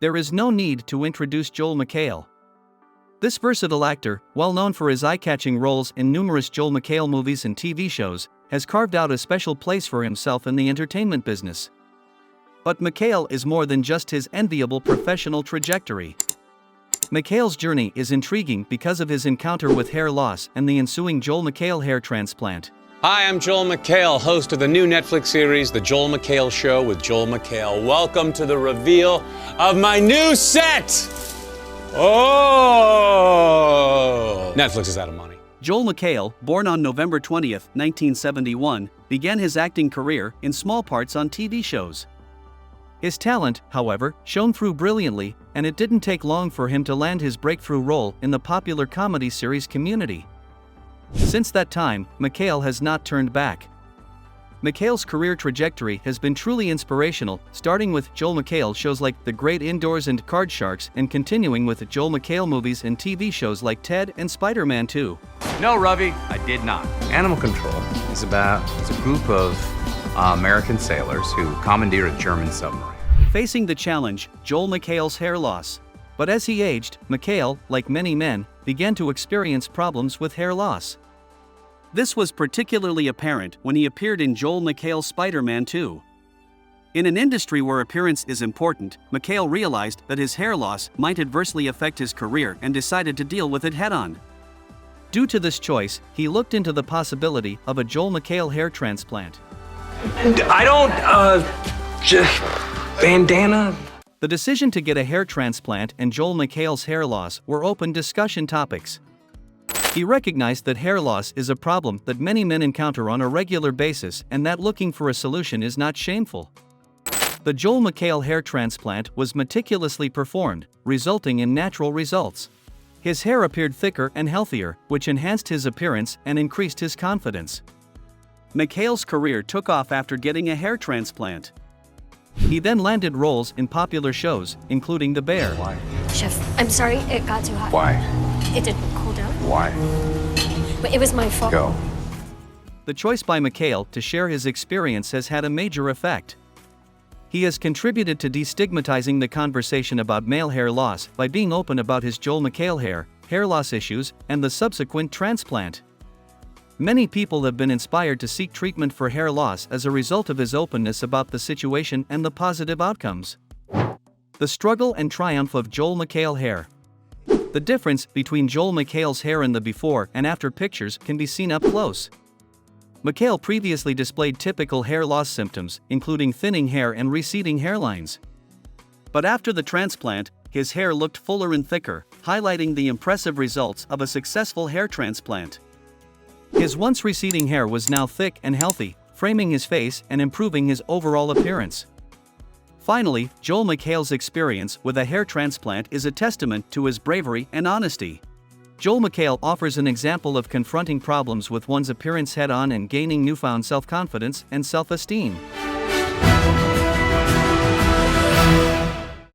There is no need to introduce Joel McHale. This versatile actor, well known for his eye-catching roles in numerous Joel McHale movies and TV shows, has carved out a special place for himself in the entertainment business. But McHale is more than just his enviable professional trajectory. McHale's journey is intriguing because of his encounter with hair loss and the ensuing Joel McHale hair transplant. Hi, I'm Joel McHale, host of the new Netflix series, The Joel McHale Show with Joel McHale. Welcome to the reveal of my new set! Oh! Netflix is out of money. Joel McHale, born on November 20, 1971, began his acting career in small parts on TV shows. His talent, however, shone through brilliantly, and it didn't take long for him to land his breakthrough role in the popular comedy series Community. Since that time, McHale has not turned back. McHale's career trajectory has been truly inspirational, starting with Joel McHale shows like The Great Indoors and Card Sharks and continuing with Joel McHale movies and TV shows like Ted and Spider-Man 2. No, Ravi, I did not. Animal Control is a group of American sailors who commandeer a German submarine. Facing the challenge, Joel McHale's hair loss. But as he aged, McHale, like many men, began to experience problems with hair loss. This was particularly apparent when he appeared in Joel McHale's Spider-Man 2. In an industry where appearance is important, McHale realized that his hair loss might adversely affect his career and decided to deal with it head-on. Due to this choice, he looked into the possibility of a Joel McHale hair transplant. Bandana? The decision to get a hair transplant and Joel McHale's hair loss were open discussion topics. He recognized that hair loss is a problem that many men encounter on a regular basis and that looking for a solution is not shameful. The Joel McHale hair transplant was meticulously performed, resulting in natural results. His hair appeared thicker and healthier, which enhanced his appearance and increased his confidence. McHale's career took off after getting a hair transplant. He then landed roles in popular shows, including The Bear. Why? Chef, I'm sorry, it got too hot. Why? It didn't cool down. Why? But it was my fault. Go. The choice by McHale to share his experience has had a major effect. He has contributed to destigmatizing the conversation about male hair loss by being open about his Joel McHale hair loss issues, and the subsequent transplant. Many people have been inspired to seek treatment for hair loss as a result of his openness about the situation and the positive outcomes. The struggle and triumph of Joel McHale hair. The difference between Joel McHale's hair in the before and after pictures can be seen up close. McHale previously displayed typical hair loss symptoms, including thinning hair and receding hairlines. But after the transplant, his hair looked fuller and thicker, highlighting the impressive results of a successful hair transplant. His once receding hair was now thick and healthy, framing his face and improving his overall appearance. Finally, Joel McHale's experience with a hair transplant is a testament to his bravery and honesty. Joel McHale offers an example of confronting problems with one's appearance head-on and gaining newfound self-confidence and self-esteem.